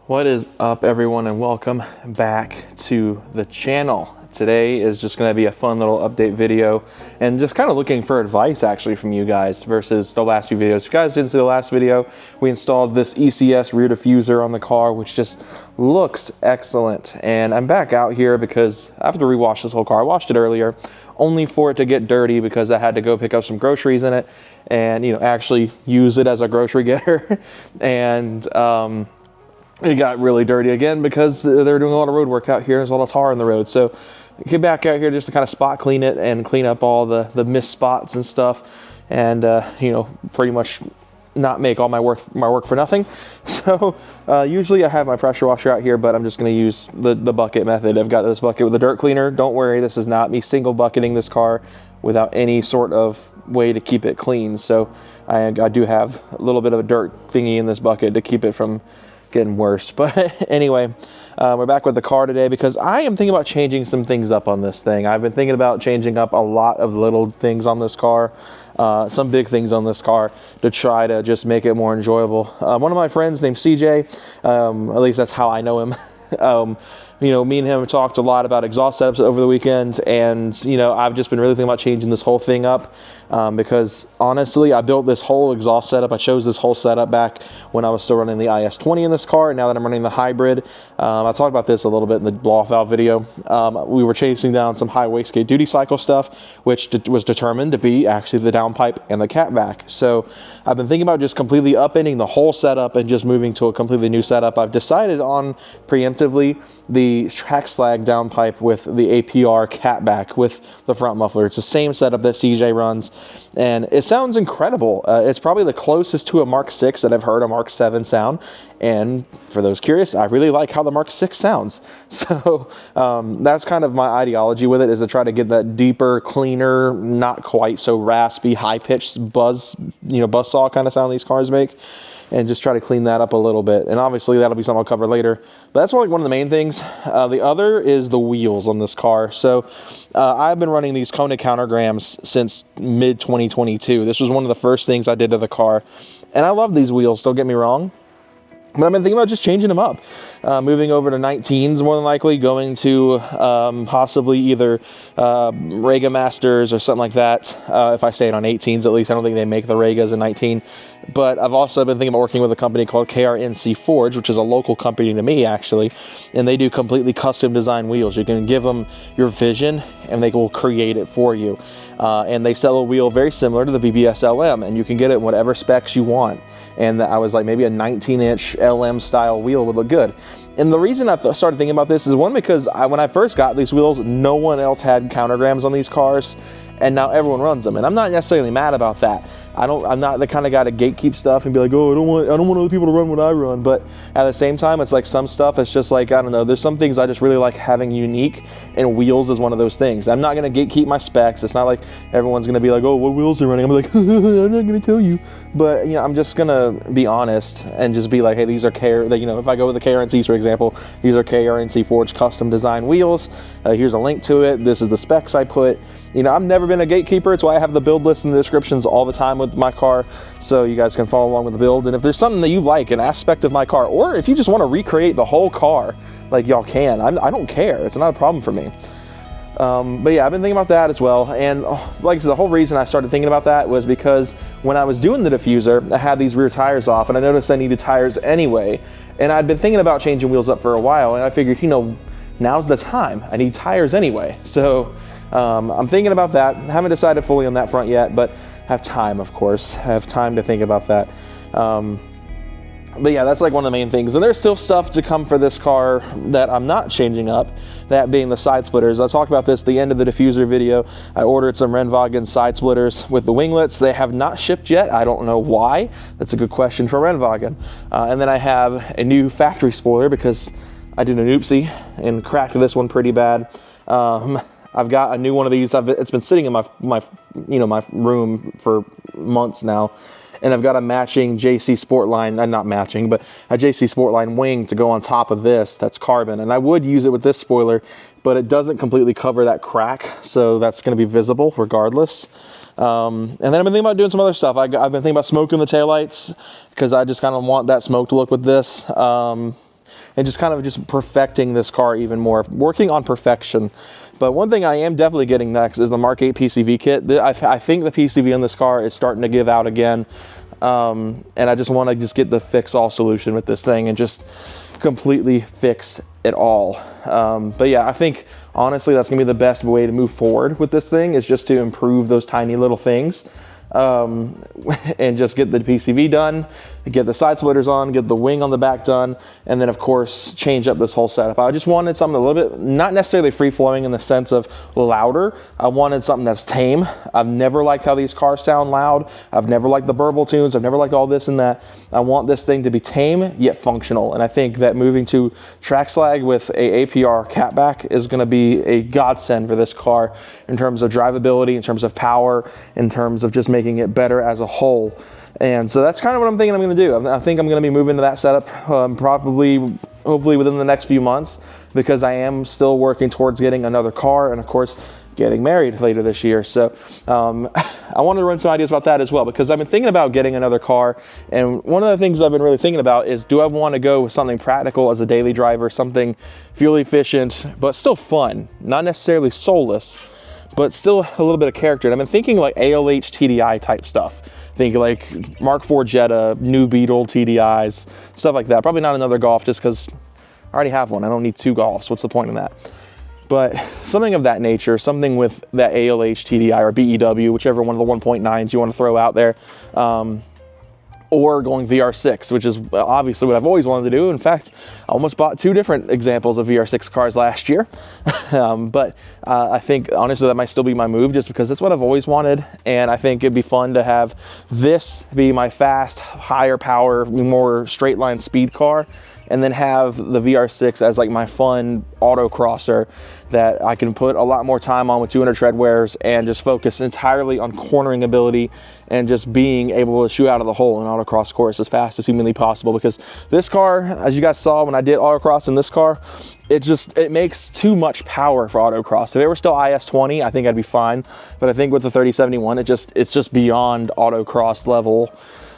What is up, everyone, and welcome back to the channel. Today is just going to be a fun little update video and just kind of looking for advice actually from you guys versus the last few videos. If you guys didn't see the last video, we installed this ECS rear diffuser on the car, which just looks excellent. And I'm back out here because I have to rewash this whole car. I washed it earlier only for it to get dirty because I had to go pick up some groceries in it and, you know, actually use it as a grocery getter. And it got really dirty again because they're doing a lot of road work out here. There's a lot of tar on the road. So I came back out here just to kind of spot clean it and clean up all the missed spots and stuff, and you know, pretty much not make all my work for nothing. So usually I have my pressure washer out here, but I'm just going to use the bucket method. I've got this bucket with a dirt cleaner. Don't worry, this is not me single bucketing this car without any sort of way to keep it clean. So I do have a little bit of a dirt thingy in this bucket to keep it from getting worse. But anyway, we're back with the car today because I am thinking about changing some things up on this thing. I've been thinking about changing up a lot of little things on this car, some big things on this car to try to just make it more enjoyable. One of my friends named CJ, at least that's how I know him. You know, me and him talked a lot about exhaust setups over the weekend, and you know, I've just been really thinking about changing this whole thing up because honestly, I built this whole exhaust setup. I chose this whole setup back when I was still running the IS20 in this car, and now that I'm running the hybrid, I talked about this a little bit in the blow-off valve video. We were chasing down some high wastegate duty cycle stuff, which was determined to be actually the downpipe and the catback. So I've been thinking about just completely upending the whole setup and just moving to a completely new setup. I've decided on preemptively the track slag downpipe with the APR catback with the front muffler. It's the same setup that CJ runs, and it sounds incredible. It's probably the closest to a Mark 6 that I've heard a Mark 7 sound, and for those curious, I really like how the Mark 6 sounds. So that's kind of my ideology with it, is to try to get that deeper, cleaner, not quite so raspy, high-pitched buzz, you know, buzzsaw kind of sound these cars make, and just try to clean that up a little bit. And obviously that'll be something I'll cover later. But that's like one of the main things. The other is the wheels on this car. So I've been running these Kona countergrams since mid-2022. This was one of the first things I did to the car. And I love these wheels, don't get me wrong. But I've been thinking about just changing them up. Moving over to 19s, more than likely, going to possibly either Rega Masters or something like that. If I say it on 18s, at least. I don't think they make the Regas in 19. But I've also been thinking about working with a company called KRNC Forge, which is a local company to me, actually. And they do completely custom design wheels. You can give them your vision, and they will create it for you. And they sell a wheel very similar to the BBS LM, and you can get it in whatever specs you want. And I was like, maybe a 19-inch LM style wheel would look good. And the reason I started thinking about this is, one, because when I first got these wheels, no one else had countergrams on these cars, and now everyone runs them. And I'm not necessarily mad about that. I'm not the kind of guy to gatekeep stuff and be like, oh, I don't want other people to run what I run. But at the same time, it's like some stuff, it's just like, I don't know, there's some things I just really like having unique, and wheels is one of those things. I'm not going to gatekeep my specs. It's not like everyone's going to be like, oh, what wheels are you running? I'm like, I'm not going to tell you. But, you know, I'm just going to be honest and just be like, hey, these are you know, if I go with the KRNCs, for example, these are KRNC Forge custom design wheels. Here's a link to it. This is the specs I put. You know, I've never been a gatekeeper. It's why I have the build list in the descriptions all the time with my car, so you guys can follow along with the build. And if there's something that you like, an aspect of my car, or if you just want to recreate the whole car, like, y'all can. I don't care. It's not a problem for me. But yeah, I've been thinking about that as well. And like I said, the whole reason I started thinking about that was because when I was doing the diffuser, I had these rear tires off, and I noticed I needed tires anyway. And I'd been thinking about changing wheels up for a while, and I figured, you know, now's the time. I need tires anyway. So I'm thinking about that. Haven't decided fully on that front yet, but have time, of course. Have time to think about that. But yeah, that's like one of the main things. And there's still stuff to come for this car that I'm not changing up, that being the side splitters. I talked about this at the end of the diffuser video. I ordered some Rennwagen side splitters with the winglets. They have not shipped yet. I don't know why. That's a good question for Rennwagen. And then I have a new factory spoiler because I did an oopsie and cracked this one pretty bad. I've got a new one of these. It's been sitting in my room for months now. And I've got a matching JC Sportline, not matching, but a JC Sportline wing to go on top of this that's carbon. And I would use it with this spoiler, but it doesn't completely cover that crack, so that's going to be visible regardless. And then I've been thinking about doing some other stuff. I've been thinking about smoking the taillights because I just kind of want that smoke to look with this. and just kind of just perfecting this car even more, working on perfection. But one thing I am definitely getting next is the Mark 8 PCV kit. I think the PCV on this car is starting to give out again. And I just want to just get the fix-all solution with this thing and just completely fix it all. But yeah, I think honestly that's gonna be the best way to move forward with this thing, is just to improve those tiny little things. And just get the PCV done, get the side splitters on, get the wing on the back done, and then of course change up this whole setup. I just wanted something a little bit, not necessarily free-flowing in the sense of louder. I wanted something that's tame. I've never liked how these cars sound loud. I've never liked the burble tunes. I've never liked all this and that. I want this thing to be tame yet functional, and I think that moving to track slag with a APR catback is going to be a godsend for this car in terms of drivability, in terms of power, in terms of just making it better as a whole. And so that's kind of what I'm thinking I'm going to do. I think I'm going to be moving to that setup hopefully within the next few months, because I am still working towards getting another car and of course getting married later this year. So I wanted to run some ideas about that as well, because I've been thinking about getting another car, and one of the things I've been really thinking about is, do I want to go with something practical as a daily driver, something fuel efficient but still fun, not necessarily soulless, but still a little bit of character. And I've been thinking like ALH TDI type stuff. Think like Mark IV Jetta, New Beetle TDIs, stuff like that. Probably not another Golf, just because I already have one. I don't need two Golfs. What's the point in that? But something of that nature, something with that ALH TDI or BEW, whichever one of the 1.9s you want to throw out there. Or going VR6, which is obviously what I've always wanted to do. In fact, I almost bought 2 different examples of VR6 cars last year. But I think honestly that might still be my move, just because that's what I've always wanted. And I think it'd be fun to have this be my fast, higher power, more straight line speed car, and then have the VR6 as like my fun autocrosser that I can put a lot more time on with 200 tread wears and just focus entirely on cornering ability and just being able to shoot out of the hole in autocross course as fast as humanly possible. Because this car, as you guys saw when I did autocross in this car, it makes too much power for autocross. If it were still IS20, I think I'd be fine. But I think with the 3071, it's just beyond autocross level.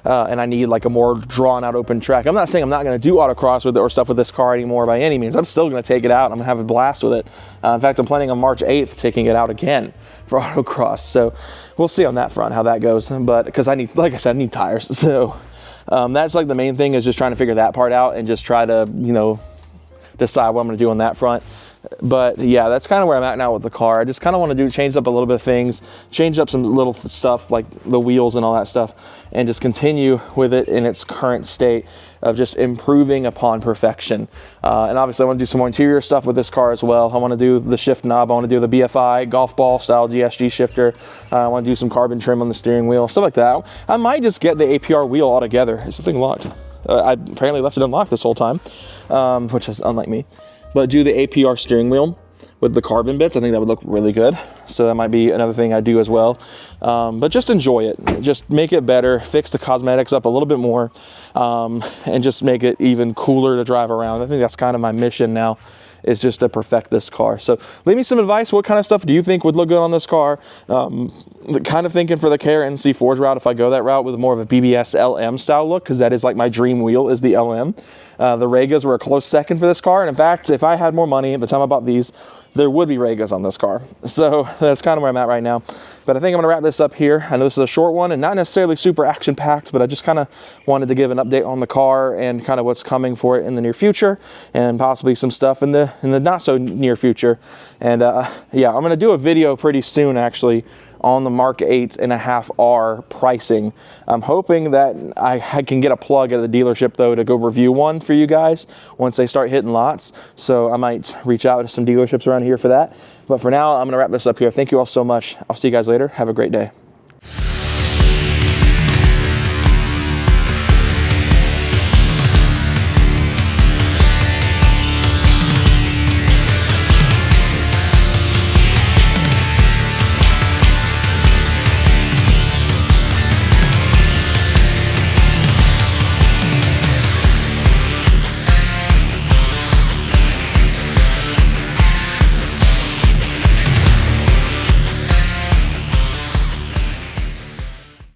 And I need like a more drawn out open track. I'm not saying I'm not going to do autocross with it or stuff with this car anymore by any means. I'm still going to take it out. I'm going to have a blast with it. In fact, I'm planning on March 8th taking it out again for autocross. So we'll see on that front how that goes. But because I need, like I said, I need tires. So that's like the main thing, is just trying to figure that part out and just try to, you know, decide what I'm going to do on that front. But yeah, that's kind of where I'm at now with the car. I just kind of want to change up a little bit of things, change up some little stuff like the wheels and all that stuff, and just continue with it in its current state of just improving upon perfection. And obviously I want to do some more interior stuff with this car as well. I want to do the shift knob. I want to do the BFI golf ball style DSG shifter. I want to do some carbon trim on the steering wheel, stuff like that. I might just get the APR wheel altogether. Is the thing locked? I apparently left it unlocked this whole time, which is unlike me. But do the APR steering wheel with the carbon bits. I think that would look really good. So that might be another thing I do as well. But just enjoy it. Just make it better. Fix the cosmetics up a little bit more. And just make it even cooler to drive around. I think that's kind of my mission now, is just to perfect this car. So leave me some advice. What kind of stuff do you think would look good on this car? Kind of thinking for the KR NC Forge route, if I go that route with more of a BBS LM style look, because that is like my dream wheel is the LM. The Regas were a close second for this car. And in fact, if I had more money at the time I bought these, there would be Regas on this car. So that's kind of where I'm at right now. But I think I'm gonna wrap this up here. I know this is a short one and not necessarily super action packed, but I just kind of wanted to give an update on the car and kind of what's coming for it in the near future, and possibly some stuff in the not so near future. And yeah, I'm gonna do a video pretty soon actually on the Mark 8.5R pricing. I'm hoping that I can get a plug at the dealership though to go review one for you guys once they start hitting lots. So I might reach out to some dealerships around here for that. But for now, I'm gonna wrap this up here. Thank you all so much. I'll see you guys later. Have a great day.